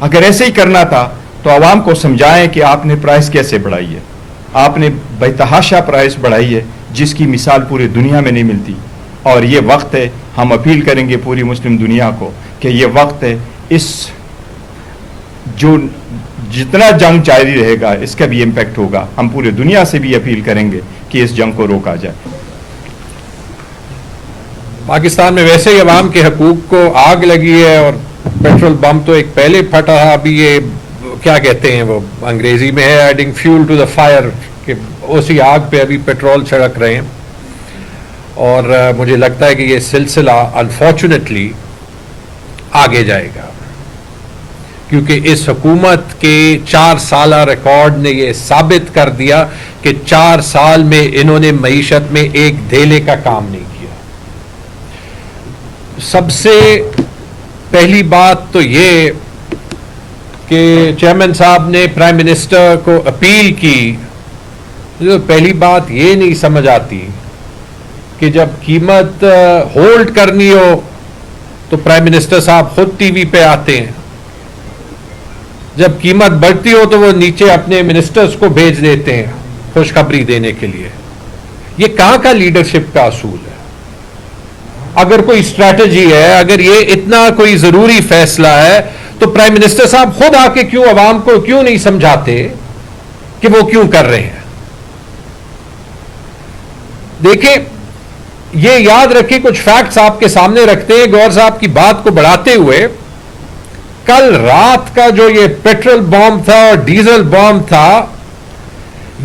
اگر ایسے ہی کرنا تھا تو عوام کو سمجھائیں کہ آپ نے پرائس کیسے بڑھائی ہے. آپ نے بے تحاشا پرائس بڑھائی ہے جس کی مثال پوری دنیا میں نہیں ملتی. اور یہ وقت ہے, ہم اپیل کریں گے پوری مسلم دنیا کو کہ یہ وقت ہے, اس جو جتنا جنگ جاری رہے گا اس کا بھی امپیکٹ ہوگا. ہم پورے دنیا سے بھی اپیل کریں گے کہ اس جنگ کو روکا جائے. پاکستان میں ویسے ہی عوام کے حقوق کو آگ لگی ہے, اور پیٹرول بم تو ایک پہلے پھٹا ہے, ابھی یہ کیا کہتے ہیں وہ انگریزی میں ہے adding fuel to the fire, کہ اسی آگ پہ ابھی پیٹرول چھڑک رہے ہیں. اور مجھے لگتا ہے کہ یہ سلسلہ انفارچونیٹلی آگے جائے گا, کیونکہ اس حکومت کے 4 سالہ ریکارڈ نے یہ ثابت کر دیا کہ 4 سال میں انہوں نے معیشت میں ایک دھیلے کا کام نہیں کیا. سب سے پہلی بات تو یہ کہ چیئرمین صاحب نے پرائم منسٹر کو اپیل کی. پہلی بات یہ نہیں سمجھ آتی کہ جب قیمت ہولڈ کرنی ہو تو پرائم منسٹر صاحب خود ٹی وی پہ آتے ہیں, جب قیمت بڑھتی ہو تو وہ نیچے اپنے منسٹرز کو بھیج دیتے ہیں خوشخبری دینے کے لیے. یہ کہاں کا لیڈرشپ کا اصول ہے؟ اگر کوئی اسٹریٹجی ہے, اگر یہ اتنا کوئی ضروری فیصلہ ہے تو پرائم منسٹر صاحب خود آ کے کیوں عوام کو کیوں نہیں سمجھاتے کہ وہ کیوں کر رہے ہیں؟ دیکھیں, یہ یاد رکھیں, کچھ فیکٹس آپ کے سامنے رکھتے ہیں گور صاحب کی بات کو بڑھاتے ہوئے. کل رات کا جو یہ پیٹرول بم تھا اور ڈیزل بم تھا,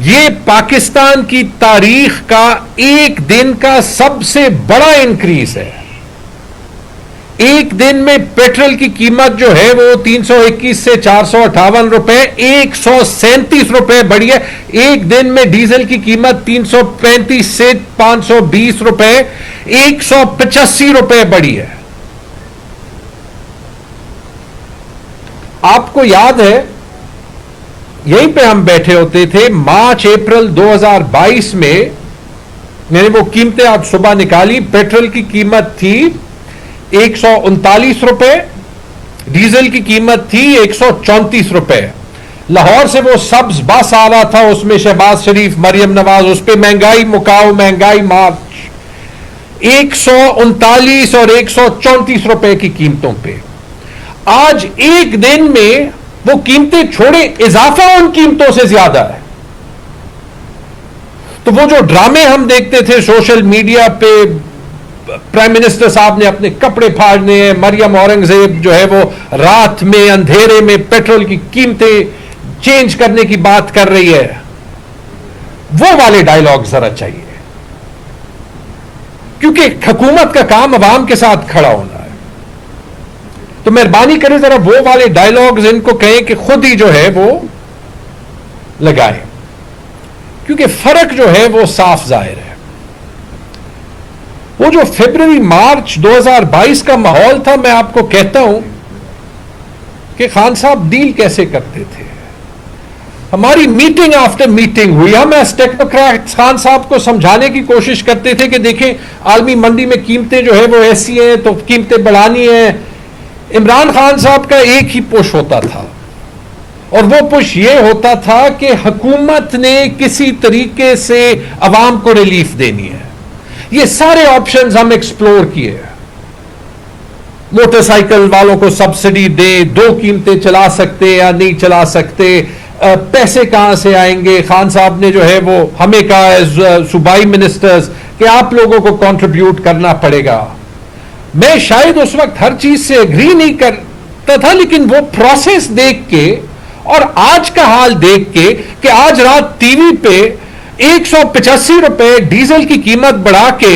یہ پاکستان کی تاریخ کا ایک دن کا سب سے بڑا انکریز ہے. ایک دن میں پیٹرول کی قیمت جو ہے وہ 321 سے 458 روپے 137 روپے بڑھی ہے. ایک دن میں ڈیزل کی قیمت 335 سے 520 روپے 185 روپے بڑھی ہے. آپ کو یاد ہے یہیں پہ ہم بیٹھے ہوتے تھے مارچ اپریل 2022 میں, میں نے وہ قیمتیں آج صبح نکالی. پیٹرول کی قیمت تھی 139 روپے, ڈیزل کی قیمت تھی 134 روپے. لاہور سے وہ سبز بس آ رہا تھا, اس میں شہباز شریف, مریم نواز, اس پہ مہنگائی مکاؤ, مہنگائی مارچ. 139 اور 134 روپے کی قیمتوں پہ آج ایک دن میں وہ قیمتیں چھوڑے, اضافہ ان قیمتوں سے زیادہ ہے. تو وہ جو ڈرامے ہم دیکھتے تھے سوشل میڈیا پہ, پرائم منسٹر صاحب نے اپنے کپڑے پھاڑنے ہیں, مریم اورنگزیب جو ہے وہ رات میں اندھیرے میں پیٹرول کی قیمتیں چینج کرنے کی بات کر رہی ہے, وہ والے ڈائیلاگ ذرا چاہیے, کیونکہ حکومت کا کام عوام کے ساتھ کھڑا ہونا ہے. تو مہربانی کریں ذرا وہ والے ڈائیلاگز ان کو کہیں کہ خود ہی جو ہے وہ لگائیں, کیونکہ فرق جو ہے وہ صاف ظاہر ہے. وہ جو فروری مارچ 2022 کا ماحول تھا, میں آپ کو کہتا ہوں کہ خان صاحب ڈیل کیسے کرتے تھے. ہماری میٹنگ آفٹر میٹنگ ہوئی, ہم ایز ٹیکنوکریٹ خان صاحب کو سمجھانے کی کوشش کرتے تھے کہ دیکھیں عالمی منڈی میں قیمتیں جو ہے وہ ایسی ہیں تو قیمتیں بڑھانی ہیں. عمران خان صاحب کا ایک ہی پش ہوتا تھا, اور وہ پش یہ ہوتا تھا کہ حکومت نے کسی طریقے سے عوام کو ریلیف دینی ہے. یہ سارے آپشنز ہم ایکسپلور کیے. موٹر سائیکل والوں کو سبسڈی دیں, 2 قیمتیں چلا سکتے یا نہیں چلا سکتے, پیسے کہاں سے آئیں گے. خان صاحب نے جو ہے وہ ہمیں کہا ایز صوبائی منسٹرز کہ آپ لوگوں کو کنٹریبیوٹ کرنا پڑے گا. میں شاید اس وقت ہر چیز سے اگری نہیں کرتا تھا, لیکن وہ پروسیس دیکھ کے اور آج کا حال دیکھ کے کہ آج رات ٹی وی پہ 185 روپے ڈیزل کی قیمت بڑھا کے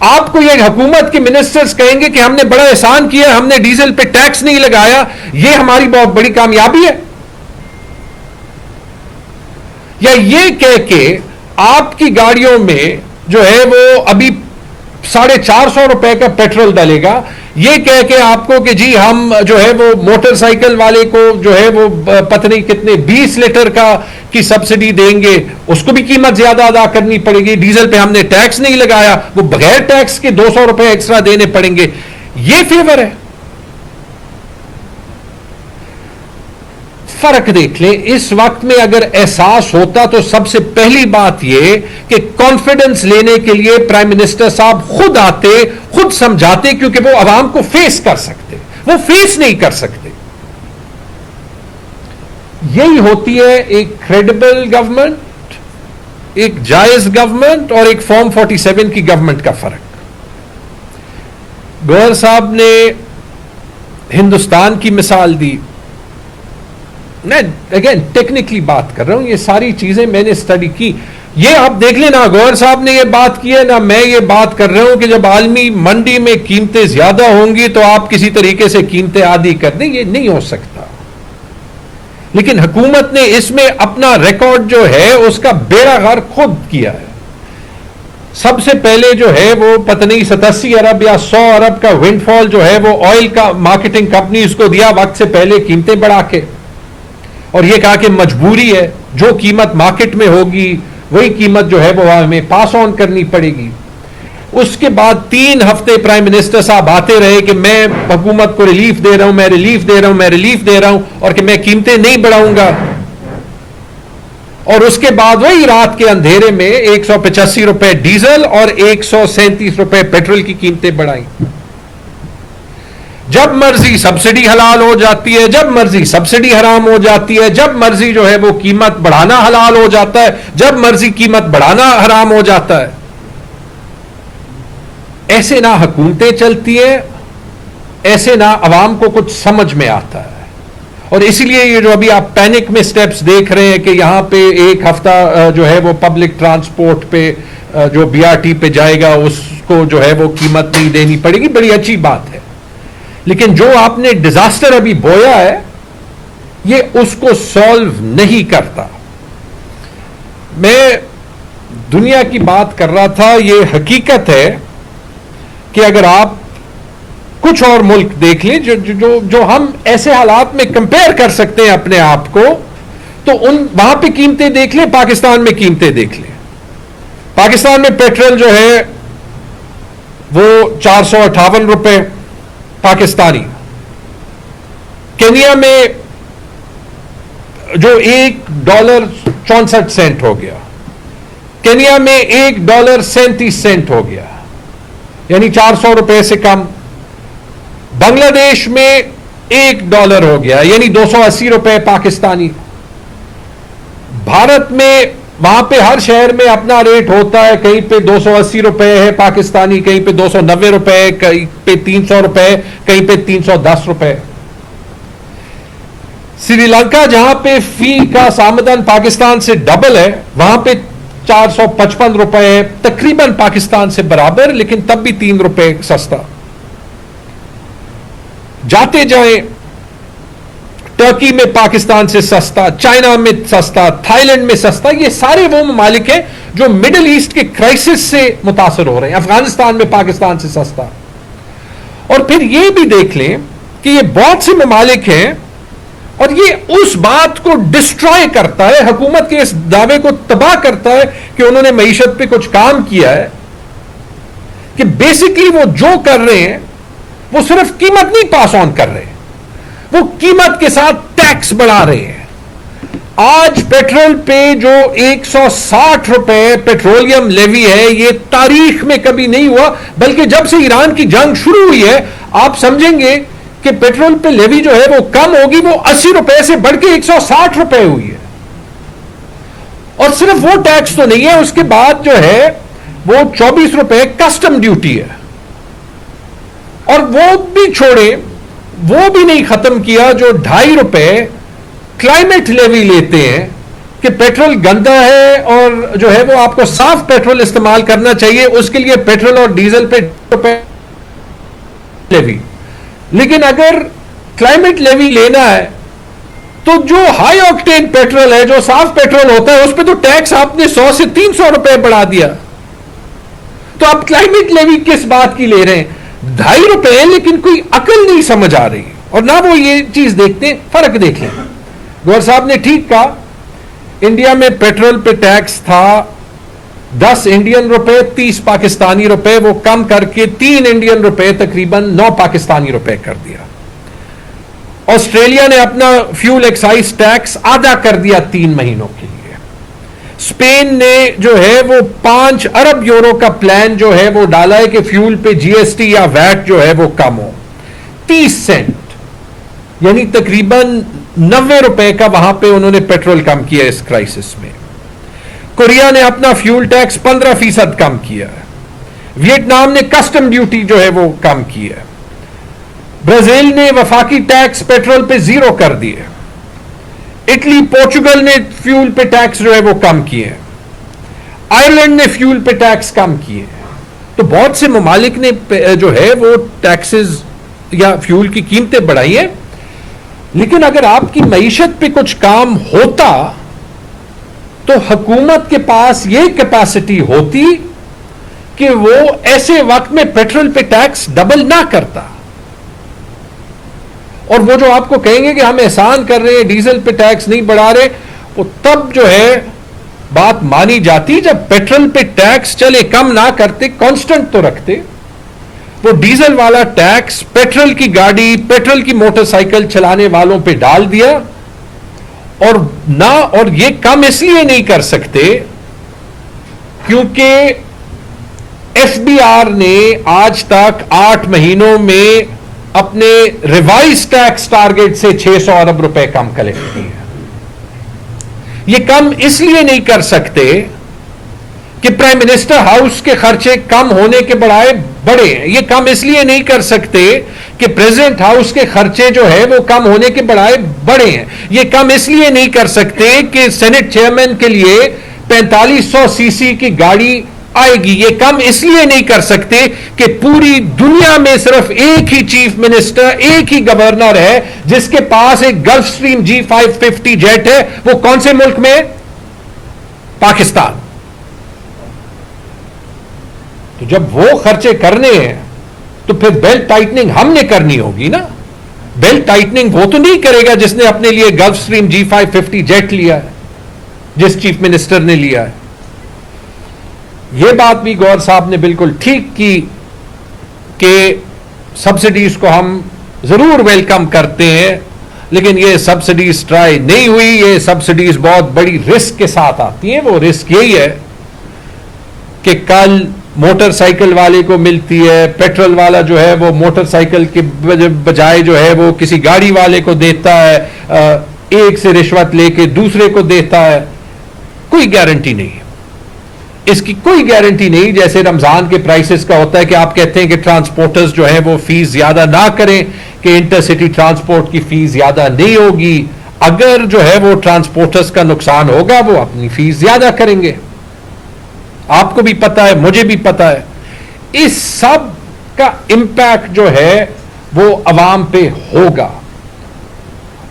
آپ کو یہ حکومت کے منسٹرز کہیں گے کہ ہم نے بڑا احسان کیا, ہم نے ڈیزل پہ ٹیکس نہیں لگایا, یہ ہماری بہت بڑی کامیابی ہے. یا یہ کہہ کے آپ کی گاڑیوں میں جو ہے وہ ابھی 450 روپے کا پیٹرول ڈالے گا, یہ کہہ کے آپ کو کہ جی ہم جو ہے وہ موٹر سائیکل والے کو جو ہے وہ پتہ نہیں کتنے 20 لیٹر کی سبسڈی دیں گے, اس کو بھی قیمت زیادہ ادا کرنی پڑے گی. ڈیزل پہ ہم نے ٹیکس نہیں لگایا, وہ بغیر ٹیکس کے 200 روپے ایکسٹرا دینے پڑیں گے. یہ فیور ہے. فرق دیکھ لیں. اس وقت میں اگر احساس ہوتا تو سب سے پہلی بات یہ کہ کانفیڈنس لینے کے لیے پرائم منسٹر صاحب خود آتے, خود سمجھاتے, کیونکہ وہ عوام کو فیس کر سکتے, وہ فیس نہیں کر سکتے. یہی ہوتی ہے ایک کریڈیبل گورنمنٹ, ایک جائز گورنمنٹ اور ایک فارم 47 کی گورنمنٹ کا فرق. گوہر صاحب نے ہندوستان کی مثال دی. میں اگین ٹیکنیکلی بات کر رہا ہوں, یہ ساری چیزیں میں نے اسٹڈی کی. یہ آپ دیکھ لیں, نہ گوہر صاحب نے یہ بات کی ہے نہ میں یہ بات کر رہا ہوں کہ جب عالمی منڈی میں قیمتیں زیادہ ہوں گی تو آپ کسی طریقے سے قیمتیں عادی کر دیں. یہ نہیں ہو سکتا. لیکن حکومت نے اس میں اپنا ریکارڈ جو ہے اس کا بیڑا غرق خود کیا ہے. سب سے پہلے جو ہے وہ پتہ نہیں 87 ارب یا 100 ارب کا ونڈ فال جو ہے وہ آئل کا مارکیٹنگ کمپنیز کو دیا وقت سے پہلے قیمتیں بڑھا کے, اور یہ کہا کہ مجبوری ہے, جو قیمت مارکیٹ میں ہوگی وہی قیمت جو ہے وہ ہمیں پاس آن کرنی پڑے گی. اس کے بعد 3 ہفتے پرائم منسٹر صاحب آتے رہے کہ میں حکومت کو ریلیف دے رہا ہوں, میں ریلیف دے رہا ہوں, میں ریلیف دے رہا ہوں, اور کہ میں قیمتیں نہیں بڑھاؤں گا. اور اس کے بعد وہی رات کے اندھیرے میں 185 روپے ڈیزل اور 137 روپے پیٹرول کی قیمتیں بڑھائیں. جب مرضی سبسڈی حلال ہو جاتی ہے, جب مرضی سبسڈی حرام ہو جاتی ہے, جب مرضی جو ہے وہ قیمت بڑھانا حلال ہو جاتا ہے, جب مرضی قیمت بڑھانا حرام ہو جاتا ہے. ایسے نہ حکومتیں چلتی ہیں, ایسے نہ عوام کو کچھ سمجھ میں آتا ہے. اور اسی لیے یہ جو ابھی آپ پینک میں سٹیپس دیکھ رہے ہیں کہ یہاں پہ ایک ہفتہ جو ہے وہ پبلک ٹرانسپورٹ پہ جو بی آر ٹی پہ جائے گا اس کو جو ہے وہ قیمت نہیں دینی پڑے گی, بڑی اچھی بات ہے. لیکن جو آپ نے ڈیزاسٹر ابھی بویا ہے یہ اس کو سولو نہیں کرتا. میں دنیا کی بات کر رہا تھا, یہ حقیقت ہے کہ اگر آپ کچھ اور ملک دیکھ لیں جو ہم ایسے حالات میں کمپیئر کر سکتے ہیں اپنے آپ کو, تو وہاں پہ قیمتیں دیکھ لیں, پاکستان میں قیمتیں دیکھ لیں. پاکستان میں پیٹرول جو ہے وہ 458 روپے پاکستانی. کینیا میں جو $1.64 ہو گیا, کینیا میں $1.37 ہو گیا, یعنی 400 روپے سے کم. بنگلہ دیش میں $1 ہو گیا, یعنی 280 روپے پاکستانی. بھارت میں وہاں پہ ہر شہر میں اپنا ریٹ ہوتا ہے, کہیں پہ 280 روپے ہے پاکستانی, کہیں پہ 290 روپے, کہیں پہ 300 روپے, کہیں پہ 310 روپے. سری لنکا جہاں پہ فی کا آمدن پاکستان سے ڈبل ہے, وہاں پہ 455 روپے ہے, تقریباً پاکستان سے برابر, لیکن تب بھی 3 روپے سستا. جاتے جائیں, ٹرکی میں پاکستان سے سستا, چائنا میں سستا, تھائی لینڈ میں سستا. یہ سارے وہ ممالک ہیں جو مڈل ایسٹ کے کرائسس سے متاثر ہو رہے ہیں. افغانستان میں پاکستان سے سستا. اور پھر یہ بھی دیکھ لیں کہ یہ بہت سے ممالک ہیں, اور یہ اس بات کو ڈسٹرائے کرتا ہے, حکومت کے اس دعوے کو تباہ کرتا ہے کہ انہوں نے معیشت پہ کچھ کام کیا ہے, کہ بیسیکلی وہ جو کر رہے ہیں وہ صرف قیمت نہیں پاس آن کر رہے, وہ قیمت کے ساتھ ٹیکس بڑھا رہے ہیں. آج پیٹرول پہ جو 160 روپے پیٹرولیم لیوی ہے, یہ تاریخ میں کبھی نہیں ہوا, بلکہ جب سے ایران کی جنگ شروع ہوئی ہے آپ سمجھیں گے کہ پیٹرول پہ لیوی جو ہے وہ کم ہوگی, وہ 80 روپے سے بڑھ کے 160 روپے ہوئی ہے. اور صرف وہ ٹیکس تو نہیں ہے, اس کے بعد جو ہے وہ 24 روپے کسٹم ڈیوٹی ہے. اور وہ بھی چھوڑیں, وہ بھی نہیں ختم کیا جو 2.5 روپے کلائمیٹ لیوی لیتے ہیں کہ پیٹرول گندا ہے اور جو ہے وہ آپ کو صاف پیٹرول استعمال کرنا چاہیے, اس کے لیے پیٹرول اور ڈیزل پہ 2 روپے لیوی. لیکن اگر کلائمیٹ لیوی لینا ہے تو جو ہائی آکٹین پیٹرول ہے, جو صاف پیٹرول ہوتا ہے, اس پہ تو ٹیکس آپ نے 100 سے 300 روپے بڑھا دیا. تو آپ کلائمیٹ لیوی کس بات کی لے رہے ہیں؟ 2.5 روپے, لیکن کوئی عقل نہیں سمجھ آ رہی, اور نہ وہ یہ چیز دیکھتے. فرق دیکھ لیں. گوہر صاحب نے ٹھیک کہا, انڈیا میں پیٹرول پہ ٹیکس تھا 10 انڈین روپے 30 پاکستانی روپے, وہ کم کر کے 3 انڈین روپے تقریباً 9 پاکستانی روپے کر دیا. آسٹریلیا نے اپنا فیول ایکسائز ٹیکس آدھا کر دیا 3 مہینوں کے لیے. اسپین نے جو ہے وہ 5 ارب یورو کا پلان جو ہے وہ ڈالا ہے کہ فیول پہ جی ایس ٹی یا ویٹ جو ہے وہ کم ہو. 30 سینٹ یعنی تقریباً 90 روپے کا وہاں پہ انہوں نے پیٹرول کم کیا اس کرائسس میں. کوریا نے اپنا فیول ٹیکس 15% کم کیا ہے. ویتنام نے کسٹم ڈیوٹی جو ہے وہ کم کی ہے. برازیل نے وفاقی ٹیکس پیٹرول پہ 0 کر دیے. اٹلی پورچوگل نے فیول پہ ٹیکس جو ہے وہ کم کیے. آئرلینڈ نے فیول پہ ٹیکس کم کیے. تو بہت سے ممالک نے جو ہے وہ ٹیکسز یا فیول کی قیمتیں بڑھائی ہیں. لیکن اگر آپ کی معیشت پہ کچھ کام ہوتا تو حکومت کے پاس یہ کیپیسٹی ہوتی کہ وہ ایسے وقت میں پیٹرول پہ ٹیکس ڈبل نہ کرتا. اور وہ جو آپ کو کہیں گے کہ ہم احسان کر رہے ہیں ڈیزل پہ ٹیکس نہیں بڑھا رہے, وہ تب جو ہے بات مانی جاتی جب پیٹرول پہ ٹیکس چلے کم نہ کرتے, کانسٹنٹ تو رکھتے. وہ ڈیزل والا ٹیکس پیٹرول کی گاڑی, پیٹرول کی موٹر سائیکل چلانے والوں پہ ڈال دیا. اور یہ کم اس لیے نہیں کر سکتے کیونکہ ایف بی آر نے آج تک 8 مہینوں میں اپنے ریوائز ٹیکس ٹارگیٹ سے 600 ارب روپے کم کلیکٹ کیے. یہ کم اس لیے نہیں کر سکتے کہ پرائم منسٹر ہاؤس کے خرچے کم ہونے کے بڑھائے بڑے ہیں. یہ کم اس لیے نہیں کر سکتے کہ پریزیڈنٹ ہاؤس کے خرچے جو ہے وہ کم ہونے کے بڑھائے بڑے ہیں. یہ کم اس لیے نہیں کر سکتے کہ سینٹ چیئرمین کے لیے 4500 سی سی کی گاڑی آئے گی. یہ کم اس لیے نہیں کر سکتے کہ پوری دنیا میں صرف ایک ہی چیف منسٹر, ایک ہی گورنر ہے جس کے پاس ایک گلف سٹریم G550 جیٹ ہے. وہ کون سے ملک میں؟ پاکستان. تو جب وہ خرچے کرنے ہیں تو پھر بیلٹ ٹائٹننگ ہم نے کرنی ہوگی نا. بیلٹ ٹائٹننگ وہ تو نہیں کرے گا جس نے اپنے لیے گلف سٹریم G550 جیٹ لیا ہے, جس چیف منسٹر نے لیا ہے. یہ بات بھی گور صاحب نے بالکل ٹھیک کی کہ سبسڈیز کو ہم ضرور ویلکم کرتے ہیں, لیکن یہ سبسڈیز ٹرائی نہیں ہوئی. یہ سبسڈیز بہت بڑی رسک کے ساتھ آتی ہیں. وہ رسک یہی ہے کہ کل موٹر سائیکل والے کو ملتی ہے, پیٹرول والا جو ہے وہ موٹر سائیکل کے بجائے جو ہے وہ کسی گاڑی والے کو دیتا ہے, ایک سے رشوت لے کے دوسرے کو دیتا ہے. کوئی گارنٹی نہیں ہے اس کی, کوئی گارنٹی نہیں. جیسے رمضان کے پرائسز کا ہوتا ہے کہ آپ کہتے ہیں کہ ٹرانسپورٹرز جو ہے وہ فیس زیادہ نہ کریں, کہ انٹر سٹی ٹرانسپورٹ کی فیس زیادہ نہیں ہوگی. اگر جو ہے وہ ٹرانسپورٹرز کا نقصان ہوگا وہ اپنی فیس زیادہ کریں گے. آپ کو بھی پتا ہے, مجھے بھی پتا ہے. اس سب کا امپیکٹ جو ہے وہ عوام پہ ہوگا.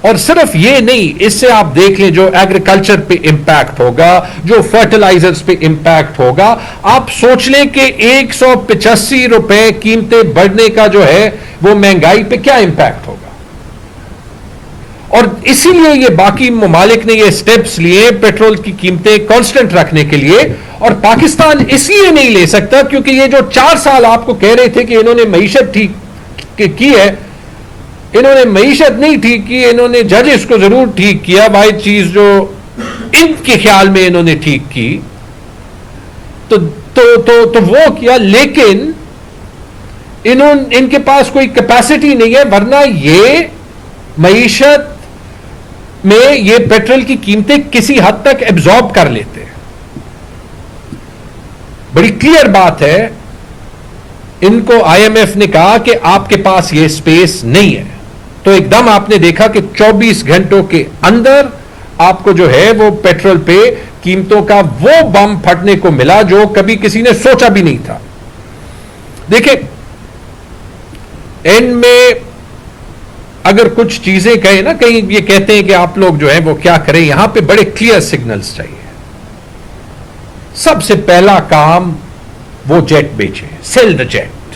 اور صرف یہ نہیں, اس سے آپ دیکھ لیں جو ایگریکلچر پہ امپیکٹ ہوگا, جو فرٹیلائزرز پہ امپیکٹ ہوگا. آپ سوچ لیں کہ 185 روپے قیمتیں بڑھنے کا جو ہے وہ مہنگائی پہ کیا امپیکٹ ہوگا. اور اسی لیے یہ باقی ممالک نے یہ سٹیپس لیے پیٹرول کی قیمتیں کانسٹنٹ رکھنے کے لیے. اور پاکستان اس لیے نہیں لے سکتا کیونکہ یہ جو 4 سال آپ کو کہہ رہے تھے کہ انہوں نے معیشت ٹھیک کی ہے, انہوں نے معیشت نہیں ٹھیک کی, انہوں نے ججز کو ضرور ٹھیک کیا. واحد چیز جو ان کے خیال میں انہوں نے ٹھیک کی تو وہ کیا, لیکن ان کے پاس کوئی کیپیسٹی نہیں ہے. ورنہ یہ معیشت میں یہ پیٹرول کی قیمتیں کسی حد تک ایبزارب کر لیتے. بڑی کلیئر بات ہے. ان کو آئی ایم ایف نے کہا کہ آپ کے پاس یہ سپیس نہیں ہے, تو ایک دم آپ نے دیکھا کہ 24 گھنٹوں کے اندر آپ کو جو ہے وہ پیٹرول پہ قیمتوں کا وہ بم پھٹنے کو ملا جو کبھی کسی نے سوچا بھی نہیں تھا. دیکھیں اینڈ میں اگر کچھ چیزیں کہیں نا, کہیں یہ کہتے ہیں کہ آپ لوگ جو ہیں وہ کیا کریں, یہاں پہ بڑے کلیئر سگنلز چاہیے. سب سے پہلا کام وہ جیٹ بیچے, سیل دا جیٹ,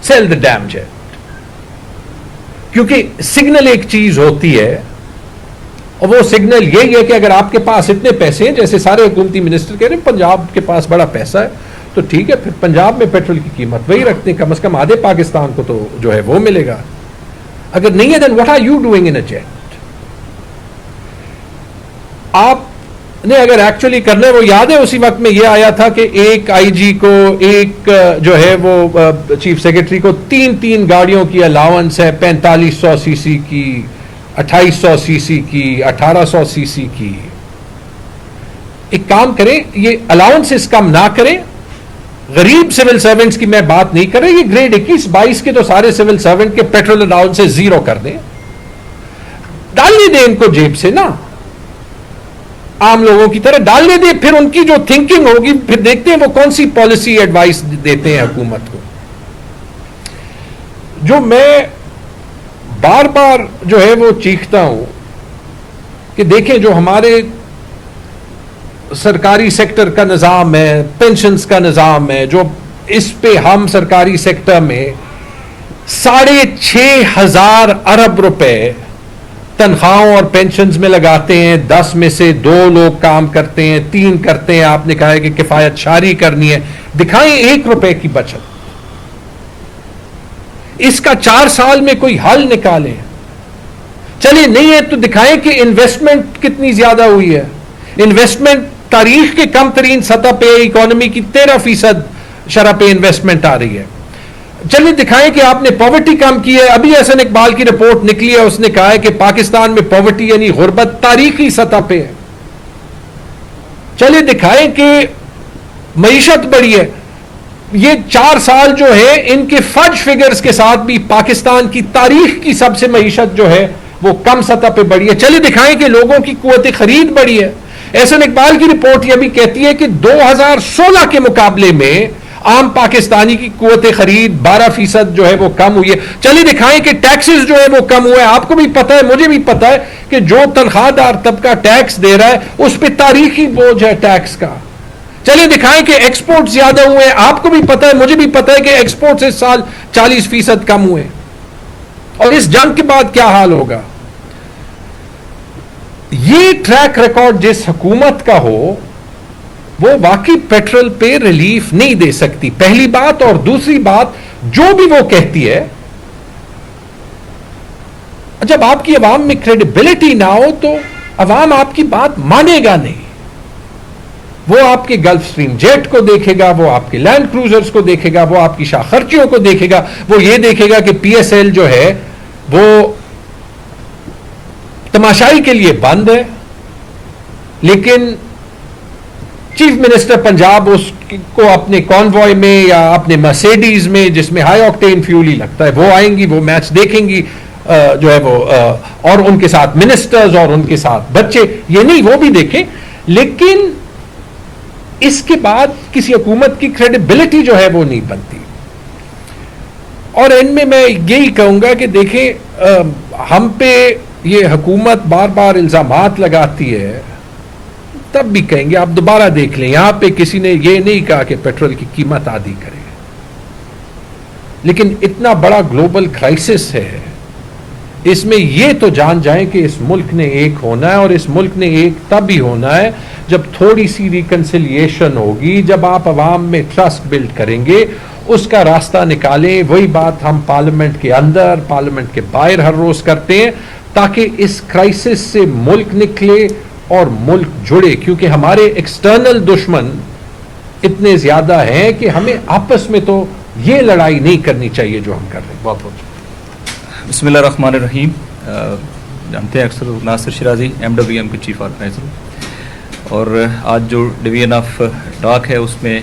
سیل دا ڈیم جیٹ. کیونکہ سگنل ایک چیز ہوتی ہے اور وہ سگنل یہی ہے کہ اگر آپ کے پاس اتنے پیسے ہیں, جیسے سارے حکومتی منسٹر کہہ رہے ہیں پنجاب کے پاس بڑا پیسہ ہے, تو ٹھیک ہے پھر پنجاب میں پیٹرول کی قیمت وہی رکھتے ہیں, کم از کم آدھے پاکستان کو تو جو ہے وہ ملے گا. اگر نہیں ہے then what are you doing in a jet? آپ نے اگر ایکچولی کرنا ہے, وہ یاد ہے اسی وقت میں یہ آیا تھا کہ ایک آئی جی کو, ایک جو ہے وہ چیف سیکرٹری کو 3 گاڑیوں کی الاؤنس ہے, 4500 سی سی کی, 2800 سی سی کی, 1800 سی سی کی. ایک کام کریں, یہ الاؤنسز کم نہ کریں. غریب سول سرونٹس کی میں بات نہیں کر رہا, یہ گریڈ 21-22 کے تو سارے سول سرونٹ کے پیٹرول الاؤنسز زیرو کر دیں, ڈالنے دیں ان کو جیب سے نا, عام لوگوں کی طرح ڈالنے دیں. پھر ان کی جو تھنکنگ ہوگی, پھر دیکھتے ہیں وہ کون سی پالیسی ایڈوائس دیتے ہیں حکومت کو. جو میں بار بار جو ہے وہ چیختا ہوں کہ دیکھیں جو ہمارے سرکاری سیکٹر کا نظام ہے, پینشنز کا نظام ہے, جو اس پہ ہم سرکاری سیکٹر میں 6,500 ارب روپے تنخواہوں اور پینشنز میں لگاتے ہیں, 10 میں سے 2 لوگ کام کرتے ہیں, 3 کرتے ہیں. آپ نے کہا ہے کہ کفایت شاری کرنی ہے, دکھائیں 1 روپے کی بچت. اس کا 4 سال میں کوئی حل نکالیں. چلیے نہیں ہے تو دکھائیں کہ انویسٹمنٹ کتنی زیادہ ہوئی ہے. انویسٹمنٹ تاریخ کے کم ترین سطح پہ, اکانومی کی 13% شرح پہ انویسٹمنٹ آ رہی ہے. چلیے دکھائیں کہ آپ نے پاورٹی کم کی ہے. ابھی احسن اقبال کی رپورٹ نکلی ہے, اس نے کہا ہے کہ پاکستان میں پاورٹی یعنی غربت تاریخی سطح پہ ہے. چلیے دکھائیں کہ معیشت بڑھی ہے. یہ 4 سال جو ہے ان کے فج فگرز کے ساتھ بھی پاکستان کی تاریخ کی سب سے معیشت جو ہے وہ کم سطح پہ بڑھی ہے. چلیے دکھائیں کہ لوگوں کی قوت خرید بڑھی ہے. احسن اقبال کی رپورٹ یہ بھی کہتی ہے کہ 2016 کے مقابلے میں عام پاکستانی کی قوت خرید 12% جو ہے وہ کم ہوئی ہے. چلیے دکھائیں کہ ٹیکسز جو ہے وہ کم ہوئے. آپ کو بھی پتا ہے, مجھے بھی پتا ہے کہ جو تنخواہ دار طبقہ ٹیکس دے رہا ہے اس پہ تاریخی بوجھ ہے ٹیکس کا. چلیے دکھائیں کہ ایکسپورٹ زیادہ ہوئے. آپ کو بھی پتا ہے, مجھے بھی پتا ہے کہ ایکسپورٹ اس سال 40% کم ہوئے. اور اس جنگ کے بعد کیا حال ہوگا؟ یہ ٹریک ریکارڈ جس حکومت کا ہو وہ واقعی پیٹرول پہ ریلیف نہیں دے سکتی, پہلی بات. اور دوسری بات, جو بھی وہ کہتی ہے, جب آپ کی عوام میں کریڈیبلٹی نہ ہو تو عوام آپ کی بات مانے گا نہیں. وہ آپ کے گلف سٹریم جیٹ کو دیکھے گا, وہ آپ کے لینڈ کروزرز کو دیکھے گا, وہ آپ کی شاہ خرچیوں کو دیکھے گا, وہ یہ دیکھے گا کہ پی ایس ایل جو ہے وہ تماشائی کے لیے بند ہے, لیکن چیف منسٹر پنجاب اس کو اپنے کانوائے میں یا اپنے مرسیڈیز میں جس میں ہائی آکٹین فیول ہی لگتا ہے وہ آئیں گی, وہ میچ دیکھیں گی جو ہے وہ, اور ان کے ساتھ منسٹرز اور ان کے ساتھ بچے. یہ نہیں وہ بھی دیکھیں, لیکن اس کے بعد کسی حکومت کی کریڈیبلٹی جو ہے وہ نہیں بنتی. اور ان میں یہی کہوں گا کہ دیکھیں ہم پہ یہ حکومت بار بار الزامات لگاتی ہے, تب بھی کہیں گے آپ دوبارہ دیکھ لیں, یہاں پہ کسی نے یہ نہیں کہا کہ پیٹرول کی قیمت آدھی کرے, لیکن اتنا بڑا گلوبل کرائسس ہے, اس میں یہ تو جان جائیں کہ اس ملک نے ایک ہونا ہے, اور اس ملک نے ایک تب ہی ہونا ہے جب تھوڑی سی ریکنسیلیشن ہوگی, جب آپ عوام میں ٹرسٹ بلڈ کریں گے, اس کا راستہ نکالیں. وہی بات ہم پارلیمنٹ کے اندر, پارلیمنٹ کے باہر ہر روز کرتے ہیں, تاکہ اس کرائسس سے ملک نکلے اور ملک جڑے, کیونکہ ہمارے ایکسٹرنل دشمن اتنے زیادہ ہیں کہ ہمیں آپس میں تو یہ لڑائی نہیں کرنی چاہیے جو ہم کر رہے ہیں. بہت بہت بسم اللہ الرحمن الرحیم. جانتے ہیں اکثر ناصر شیرازی MWM کے چیف آرگنائزر, اور آج جو ڈویژن آف ڈاک ہے اس میں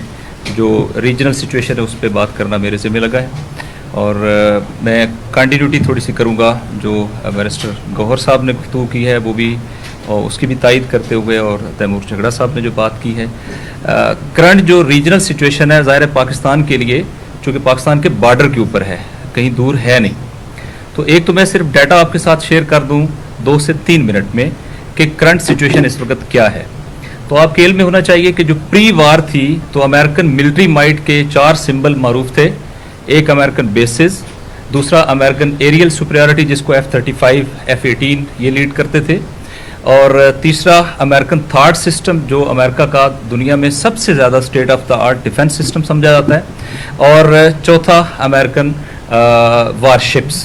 جو ریجنل سچویشن ہے اس پہ بات کرنا میرے ذمہ لگا ہے, اور میں کنٹینیوٹی تھوڑی سی کروں گا جو بیرسٹر گوہر صاحب نے گفتگو کی ہے وہ بھی, اور اس کی بھی تائید کرتے ہوئے, اور تیمور جھگڑا صاحب نے جو بات کی ہے. کرنٹ جو ریجنل سچویشن ہے ظاہر ہے پاکستان کے لیے, چونکہ پاکستان کے بارڈر کے اوپر ہے, کہیں دور ہے نہیں, تو ایک تو میں صرف ڈیٹا آپ کے ساتھ شیئر کر دوں 2 سے 3 منٹ میں کہ کرنٹ سچویشن اس وقت کیا ہے. تو آپ کے علم میں ہونا چاہیے کہ جو پری وار تھی تو امریکن ملٹری مائٹ کے 4 سمبل معروف تھے. ایک امریکن بیسز, دوسرا امریکن ایریل سپریورٹی جس کو F-35 F-18 یہ لیڈ کرتے تھے, اور تیسرا امریکن تھارڈ سسٹم جو امریکہ کا دنیا میں سب سے زیادہ state of the art defence system سمجھا جاتا ہے, اور چوتھا امریکن وار شپس.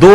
2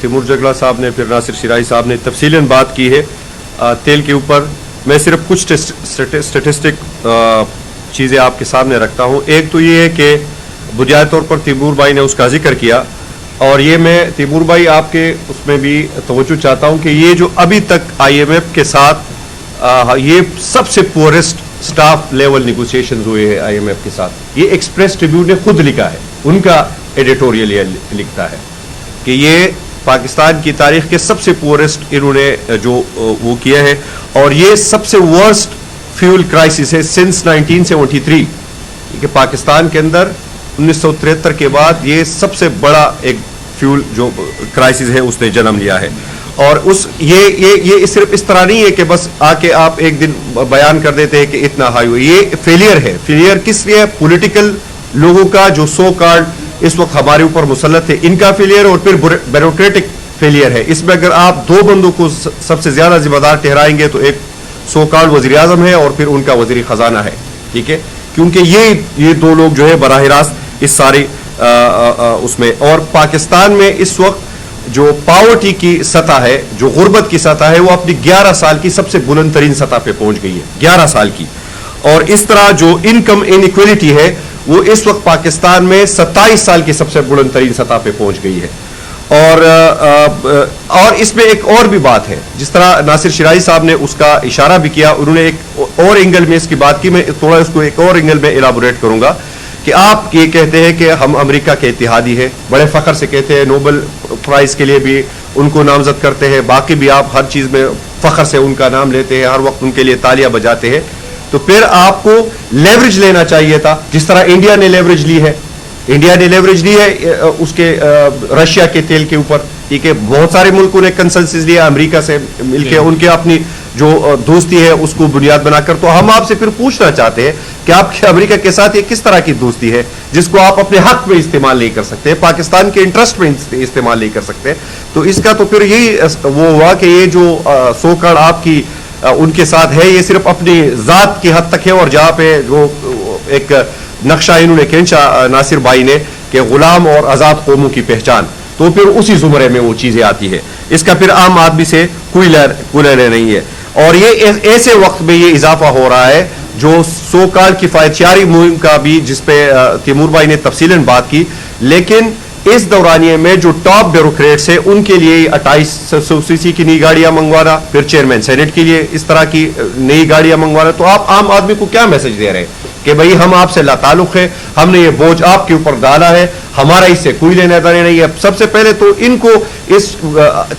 تیمور جگلا صاحب نے پھر ناصر شیرازی صاحب نے تفصیلاً بات کی ہے تیل کے اوپر. میں صرف کچھ اسٹیٹسٹک چیزیں آپ کے سامنے رکھتا ہوں. ایک تو یہ ہے کہ بنیادی طور پر تیمور بھائی نے اس کا ذکر کیا, اور یہ میں تیمور بھائی آپ کے اس میں بھی توجہ چاہتا ہوں کہ یہ جو ابھی تک IMF کے ساتھ یہ سب سے پورسٹ سٹاف لیول نیگوسیشنز ہوئے ہیں IMF کے ساتھ. یہ ایکسپریس ٹریبیون نے خود لکھا ہے, ان کا ایڈیٹوریل لکھتا ہے کہ یہ پاکستان کی تاریخ کے سب سے پورسٹ انہوں نے جو وہ کیا ہے, اور یہ سب سے ورسٹ فیول کرائسس ہے سنس 1973 کہ پاکستان کے اندر 1973 کے بعد یہ سب سے بڑا ایک فیول جو کرائسس ہے اس نے جنم لیا ہے. اور یہ صرف اس طرح نہیں ہے کہ بس آ کے آپ ایک دن بیان کر دیتے ہیں کہ اتنا ہائی ہو. یہ فیلئر ہے. فیلئر کس لیے؟ پولیٹیکل لوگوں کا جو سو کارڈ اس وقت ہمارے اوپر مسلط ہے, ان کا فیلئر, اور پھر بیوروکریٹک فیلئر ہے. اس میں اگر آپ دو بندوں کو سب سے زیادہ ذمہ دار ٹھہرائیں گے تو ایک سو کارڈ وزیر اعظم ہے اور پھر ان کا وزیر خزانہ ہے, ٹھیک ہے, کیونکہ یہ دو لوگ جو ہے براہ راست اس سارے اس میں. اور پاکستان میں اس وقت جو پاورٹی کی سطح ہے, جو غربت کی سطح ہے, وہ اپنی 11 سال کی سب سے بلند ترین سطح پہ پہنچ گئی ہے, 11 سال کی. اور اس طرح جو انکم انیکویلٹی ہے وہ اس وقت پاکستان میں 27 سال کی سب سے بلند ترین سطح پہ پہنچ گئی ہے. اور اس میں ایک اور بھی بات ہے, جس طرح ناصر شیرازی صاحب نے اس کا اشارہ بھی کیا, انہوں نے ایک اور اینگل میں اس کی بات کی, میں تھوڑا اس کو ایک اور اینگل میں ایلابوریٹ کروں گا کہ آپ یہ کہتے ہیں کہ ہم امریکہ کے اتحادی ہیں, بڑے فخر سے کہتے ہیں, نوبل پرائز کے لیے بھی ان کو نامزد کرتے ہیں, باقی بھی آپ ہر چیز میں فخر سے ان کا نام لیتے ہیں, ہر وقت ان کے لیے تالیاں بجاتے ہیں. تو پھر آپ کو لیوریج لینا چاہیے تھا, جس طرح انڈیا نے لیوریج لی ہے. انڈیا نے لیوریج لی ہے اس کے رشیا کے تیل کے اوپر, ٹھیک ہے. بہت سارے ملکوں نے کنسنسس لیا امریکہ سے مل کے, ان کے اپنی جو دوستی ہے اس کو بنیاد بنا کر. تو ہم آپ سے پھر پوچھنا چاہتے ہیں کہ آپ کے امریکہ کے ساتھ یہ کس طرح کی دوستی ہے جس کو آپ اپنے حق میں استعمال نہیں کر سکتے, پاکستان کے انٹرسٹ میں استعمال نہیں کر سکتے. تو اس کا تو پھر یہی وہ ہوا کہ یہ جو سو کارڈ آپ کی ان کے ساتھ ہے, یہ صرف اپنی ذات کی حد تک ہے. اور جہاں پہ جو ایک نقشہ انہوں نے کھینچا ناصر بھائی نے کہ غلام اور آزاد قوموں کی پہچان, تو پھر اسی زمرے میں وہ چیزیں آتی ہے. اس کا پھر عام آدمی سے کوئی لہر نہیں ہے. اور یہ ایسے وقت میں یہ اضافہ ہو رہا ہے جو سو کال کفایت یاری مہم کا بھی, جس پہ تیمور بھائی نے تفصیلاً بات کی, لیکن اس دورانیے میں جو ٹاپ بیوروکریٹس ہیں ان کے لیے 2800 cc کی نئی گاڑیاں منگوانا, پھر چیئرمین سینٹ کے لیے اس طرح کی نئی گاڑیاں منگوانا. تو آپ عام آدمی کو کیا میسج دے رہے ہیں کہ بھئی ہم آپ سے لا تعلق ہے, ہم نے یہ بوجھ آپ کے اوپر ڈالا ہے, ہمارا اس سے کوئی لینا دینا نہیں ہے. سب سے پہلے تو ان کو اس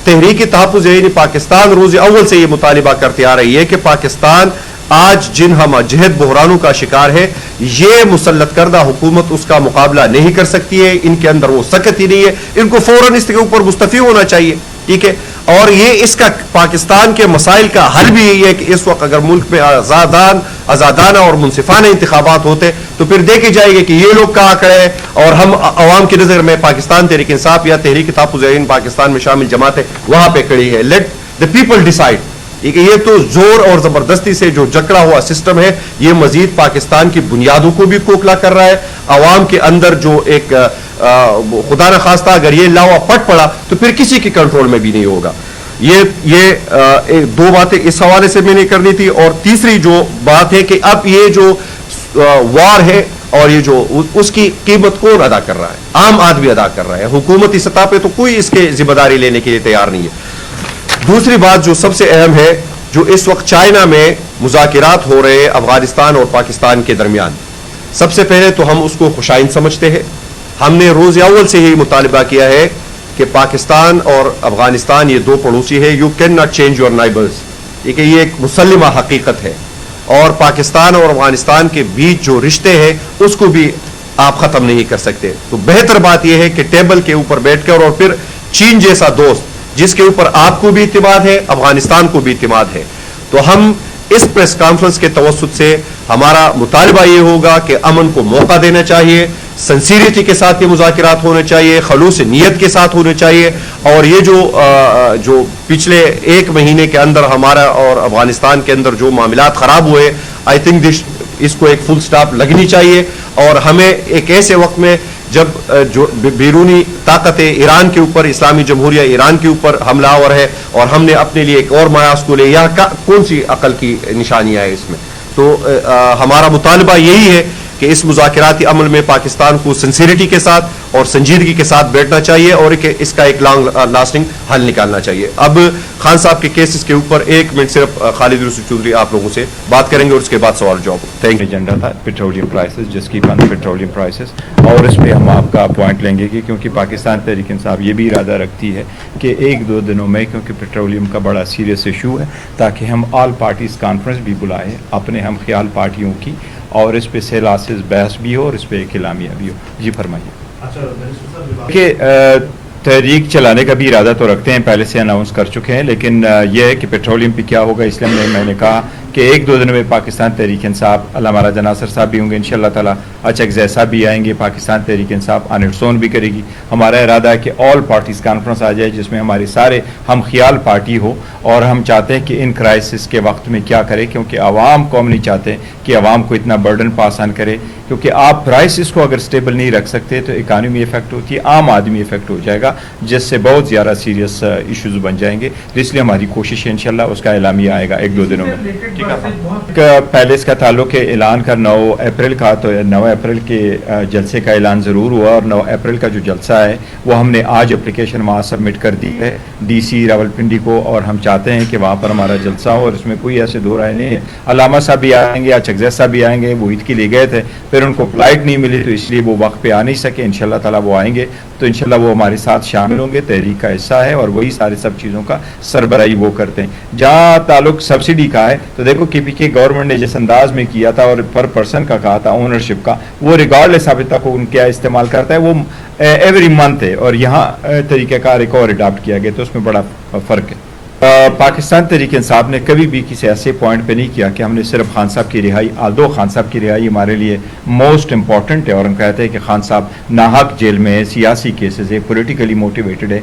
تحریک تحفظ یعنی پاکستان روز اول سے یہ مطالبہ کرتے آ رہی ہے کہ پاکستان آج جن ہم جہد بحرانوں کا شکار ہے, یہ مسلط کردہ حکومت اس کا مقابلہ نہیں کر سکتی ہے, ان کے اندر وہ سکت ہی نہیں ہے, ان کو فوراً اس کے اوپر مستعفی ہونا چاہیے, ٹھیک ہے. اور یہ اس کا پاکستان کے مسائل کا حل بھی یہی ہے کہ اس وقت اگر ملک میں آزادانہ اور منصفانہ انتخابات ہوتے تو پھر دیکھی جائے گی کہ یہ لوگ کہاں کھڑے ہیں, اور ہم عوام کی نظر میں پاکستان تحریک انصاف یا تحریک تحفظ پاکستان میں شامل جماعتیں وہاں پہ کھڑی ہے. Let the people decide. یہ تو زور اور زبردستی سے جو جکڑا ہوا سسٹم ہے, یہ مزید پاکستان کی بنیادوں کو بھی کھوکھلا کر رہا ہے. عوام کے اندر جو ایک خدا نہ خواستہ اگر یہ لاوا پٹ پڑا تو پھر کسی کے کنٹرول میں بھی نہیں ہوگا. یہ دو باتیں اس حوالے سے میں نے کرنی تھی. اور تیسری جو بات ہے کہ اب یہ جو وار ہے اور یہ جو اس کی قیمت کون ادا کر رہا ہے؟ عام آدمی ادا کر رہا ہے. حکومتی سطح پہ تو کوئی اس کے ذمہ داری لینے کے لیے تیار نہیں ہے. دوسری بات جو سب سے اہم ہے, جو اس وقت چائنا میں مذاکرات ہو رہے ہیں افغانستان اور پاکستان کے درمیان, سب سے پہلے تو ہم اس کو خوشائند سمجھتے ہیں. ہم نے روز اول سے ہی مطالبہ کیا ہے کہ پاکستان اور افغانستان یہ دو پڑوسی ہے, you can not change your neighbours. یہ ایک مسلمہ حقیقت ہے, اور پاکستان اور افغانستان کے بیچ جو رشتے ہیں اس کو بھی آپ ختم نہیں کر سکتے. تو بہتر بات یہ ہے کہ ٹیبل کے اوپر بیٹھ کر, اور پھر چین جیسا دوست جس کے اوپر آپ کو بھی اعتماد ہے, افغانستان کو بھی اعتماد ہے, تو ہم اس پریس کانفرنس کے توسط سے ہمارا مطالبہ یہ ہوگا کہ امن کو موقع دینا چاہیے, سنسیریٹی کے ساتھ یہ مذاکرات ہونے چاہیے, خلوص نیت کے ساتھ ہونے چاہیے. اور یہ جو پچھلے ایک مہینے کے اندر ہمارا اور افغانستان کے اندر جو معاملات خراب ہوئے, آئی تھنک اس کو ایک فل سٹاپ لگنی چاہیے. اور ہمیں ایک ایسے وقت میں جب جو بیرونی طاقتیں ایران کے اوپر، اسلامی جمہوریہ ایران کے اوپر حملہ آور ہے اور ہم نے اپنے لیے ایک اور مایاس کو لے، یہاں کون سی عقل کی نشانیاں ہیں اس میں؟ تو ہمارا مطالبہ یہی ہے کہ اس مذاکراتی عمل میں پاکستان کو سنسیریٹی کے ساتھ اور سنجیدگی کے ساتھ بیٹھنا چاہیے اور اس کا ایک لانگ لاسٹنگ حل نکالنا چاہیے. اب خان صاحب کے کیسز کے اوپر 1 منٹ صرف خالد یوسف چودھری آپ لوگوں سے بات کریں گے اور اس کے بعد سوال جواب. Thank you. ایجنڈا تھا پیٹرولیم پرائسز، جس کی بند پیٹرولیم پرائسز، اور اس پہ ہم آپ کا پوائنٹ لیں گے کہ کیونکہ پاکستان تحریک انصاف یہ بھی ارادہ رکھتی ہے کہ 1-2 دنوں میں، کیونکہ پیٹرولیم کا بڑا سیریس ایشو ہے، تاکہ ہم آل پارٹیز کانفرنس بھی بلائیں اپنے ہم خیال پارٹیوں کی، اور اس پہ سیلاسز بحث بھی ہو اور اس پہ ایک اعلامیہ بھی ہو. جی فرمائیے. کہ تحریک چلانے کا بھی ارادہ تو رکھتے ہیں، پہلے سے اناؤنس کر چکے ہیں، لیکن یہ ہے کہ پیٹرولیم پہ کیا ہوگا، اس لیے میں نے کہا کہ 1-2 دنوں میں پاکستان تحریک انصاف، علامہ راجہ ناصر صاحب بھی ہوں گے انشاءاللہ تعالیٰ، اچکزئی صاحب بھی آئیں گے، Pakistan Tehreek Insaf on its own بھی کرے گی. ہمارا ارادہ ہے کہ آل پارٹیز کانفرنس آ جائے جس میں ہماری سارے ہم خیال پارٹی ہو، اور ہم چاہتے ہیں کہ ان کرائسس کے وقت میں کیا کرے، کیونکہ عوام کو ہم نہیں چاہتے کہ عوام کو اتنا برڈن پاس آن کرے، کیونکہ آپ پرائسز کو اگر سٹیبل نہیں رکھ سکتے تو اکانومی افیکٹ ہوتی ہے، عام آدمی افیکٹ ہو جائے گا، جس سے بہت زیادہ سیریس ایشوز بن جائیں گے. اس لیے ہماری کوشش ہے انشاءاللہ اس کا اعلامیہ آئے گا 1-2 دنوں میں. ٹھیک ہے. پہلے اس کا تعلق ہے اعلان کا 9 اپریل کا، تو 9 اپریل کے جلسے کا اعلان ضرور ہوا، اور 9 اپریل کا جو جلسہ ہے وہ ہم نے آج اپلیکیشن وہاں سبمٹ کر دی ہے ڈی سی راولپنڈی کو، اور ہم چاہتے ہیں کہ وہاں پر ہمارا جلسہ ہو، اور اس میں کوئی ایسے دو رائے نہیں ہے. علامہ صاحب بھی آئیں گے، اچکزئی صاحب بھی آئیں گے، وہ عید کے لیے گئے تھے، پھر ان کو فلائٹ نہیں ملی تو اس لیے وہ وقت پہ آ نہیں سکے. انشاءاللہ تعالیٰ وہ آئیں گے تو انشاءاللہ وہ ہمارے ساتھ شامل ہوں گے، تحریک کا حصہ ہے، اور وہی سارے سب چیزوں کا سربراہی وہ کرتے ہیں. جہاں تعلق سبسڈی کا ہے تو دیکھو کے پی کے گورنمنٹ نے جس انداز میں کیا تھا اور پر پرسن کا کہا تھا اونرشپ کا، وہ ریگارڈلیس ابھی تک ان کیا استعمال کرتا ہے، وہ ایوری منتھ ہے، اور یہاں طریقہ کار ایک اور اڈاپٹ کیا گیا، تو اس میں بڑا فرق ہے. پاکستان تحریک انصاف نے کبھی بھی کسی ایسے پوائنٹ پہ نہیں کیا کہ ہم نے صرف خان صاحب کی رہائی، آلدو خان صاحب کی رہائی ہمارے لیے موسٹ امپورٹنٹ ہے، اور ہم کہتے ہیں کہ خان صاحب ناحق جیل میں ہے، سیاسی کیسز ہے، پولیٹیکلی موٹیویٹڈ ہے،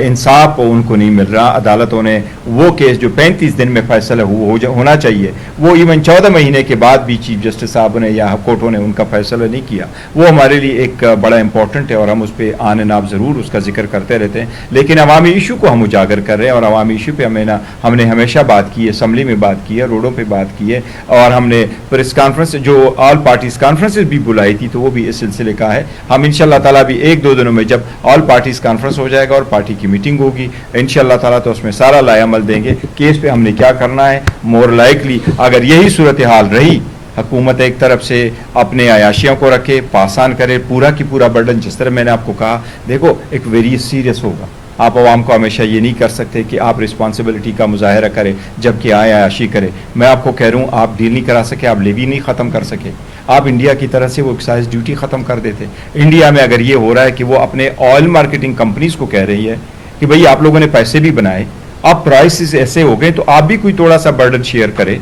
انصاف ان کو نہیں مل رہا. عدالتوں نے وہ کیس جو 35 دن میں فیصلہ ہونا چاہیے، وہ ایون 14 مہینے کے بعد بھی چیف جسٹس صاحب نے یا کورٹوں نے ان کا فیصلہ نہیں کیا. وہ ہمارے لیے ایک بڑا امپورٹنٹ ہے، اور ہم اس پہ آن اینڈ آف ضرور اس کا ذکر کرتے رہتے ہیں، لیکن عوامی ایشو کو ہم اجاگر کر رہے ہیں، اور عوامی ایشو پہ ہم نے ہمیشہ بات کی ہے، اسمبلی میں بات کی ہے، روڈوں پہ بات کی ہے، اور ہم نے پریس کانفرنس جو آل پارٹیز کانفرنس بھی بلائی تھی تو وہ بھی اس سلسلے کا ہے. ہم انشاءاللہ تعالیٰ بھی 1-2 دنوں میں جب آل پارٹیز کانفرنس ہو جائے گا اور پارٹی کی میٹنگ ہوگی انشاءاللہ تعالیٰ تو اس میں سارا لائے عمل دیں گے کہ اس پہ ہم نے کیا کرنا ہے. مور لائکلی اگر یہی صورتحال رہی، حکومت ایک طرف سے اپنے عیاشیوں کو رکھے، پاسان کرے پورا کی پورا برڈن، جس طرح میں نے آپ کو کہا، دیکھو ایک ویری سیریس ہوگا. آپ عوام کو ہمیشہ یہ نہیں کر سکتے کہ آپ رسپانسبلٹی کا مظاہرہ کریں جبکہ آئے عیاشی کرے. میں آپ کو کہہ رہا ہوں، آپ ڈیل نہیں کرا سکے، آپ لیوی نہیں ختم کر سکے. آپ انڈیا کی طرح سے وہ ایکسائز ڈیوٹی ختم کر دیتے. انڈیا میں اگر یہ ہو رہا ہے کہ وہ اپنے آئل مارکیٹنگ کمپنیز کو کہہ رہی ہے کہ بھئی آپ لوگوں نے پیسے بھی بنائے، اب پرائسز ایسے ہو گئے تو آپ بھی کوئی تھوڑا سا برڈن شیئر کرے.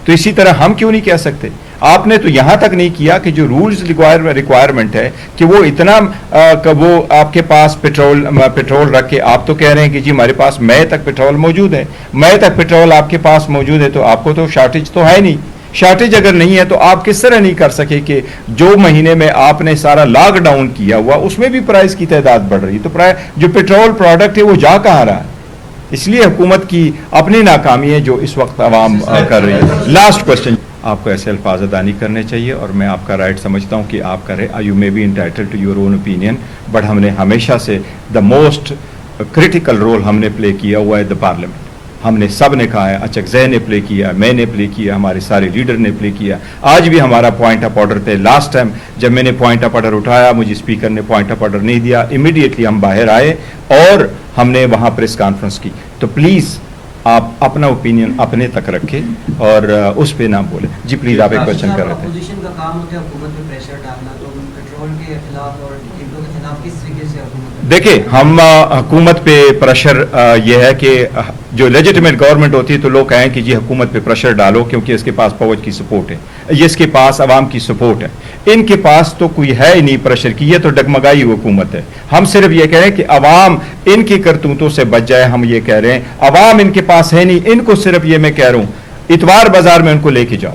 تو اسی طرح ہم کیوں نہیں کہہ سکتے؟ آپ نے تو یہاں تک نہیں کیا کہ جو رولز ریکوائرمنٹ ہے کہ وہ اتنا وہ آپ کے پاس پیٹرول رکھ کے آپ تو کہہ رہے ہیں کہ جی ہمارے پاس مئی تک پیٹرول موجود ہے، مئی تک پیٹرول آپ کے پاس موجود ہے، تو آپ کو تو شارٹیج تو ہے نہیں. شارٹیج اگر نہیں ہے تو آپ کس طرح نہیں کر سکے کہ جو مہینے میں آپ نے سارا لاک ڈاؤن کیا ہوا اس میں بھی پرائز کی تعداد بڑھ رہی، تو جو پیٹرول پروڈکٹ ہے وہ جا کہاں رہا ہے؟ اس لیے حکومت کی اپنی ناکامی ہے جو اس وقت عوام کر رہی ہے. لاسٹ کوشچن، آپ کو ایسے الفاظ ادا نہیں کرنے چاہیے، اور میں آپ کا رائٹ سمجھتا ہوں کہ آپ کریں. You may be entitled to your own opinion, but ہم نے ہمیشہ سے دا موسٹ کریٹیکل رول ہم نے پلے کیا ہوا ہے دا پارلیمنٹ. ہم نے سب نے کہا ہے، اچکزئی نے پلے کیا، میں نے پلے کیا، ہمارے سارے لیڈر نے پلے کیا. آج بھی ہمارا پوائنٹ آف آرڈر تھے. لاسٹ ٹائم جب میں نے پوائنٹ آف آرڈر اٹھایا مجھے اسپیکر نے پوائنٹ آف آرڈر نہیں دیا، امیڈیٹلی ہم باہر آئے اور ہم نے وہاں پریس کانفرنس کی. تو پلیز آپ اپنا اوپینین اپنے تک رکھیں اور اس پہ نہ بولیں. جی پلیز، آپ ایک کوشچن کر رہے تھے. اپوزیشن کا کام ہوتا ہے حکومت پہ پریشر ڈالنا، تو پیٹرول کے خلاف اور قیمتوں کے خلاف کس طریقے سے حکومت؟ دیکھیں، ہم حکومت پہ پریشر یہ ہے کہ جو لیجیٹیمیٹ گورنمنٹ ہوتی ہے تو لوگ کہیں کہ جی حکومت پہ پریشر ڈالو کیونکہ اس کے پاس فوج کی سپورٹ ہے، اس کے پاس عوام کی سپورٹ ہے. ان کے پاس تو کوئی ہے ہی نہیں پریشر کی، یہ تو ڈگمگائی حکومت ہے. ہم صرف یہ کہہ رہے ہیں کہ عوام ان کی کرتوتوں سے بچ جائے. ہم یہ کہہ رہے ہیں عوام ان کے پاس ہے نہیں، ان کو صرف یہ میں کہہ رہا ہوں اتوار بازار میں ان کو لے کے جاؤ،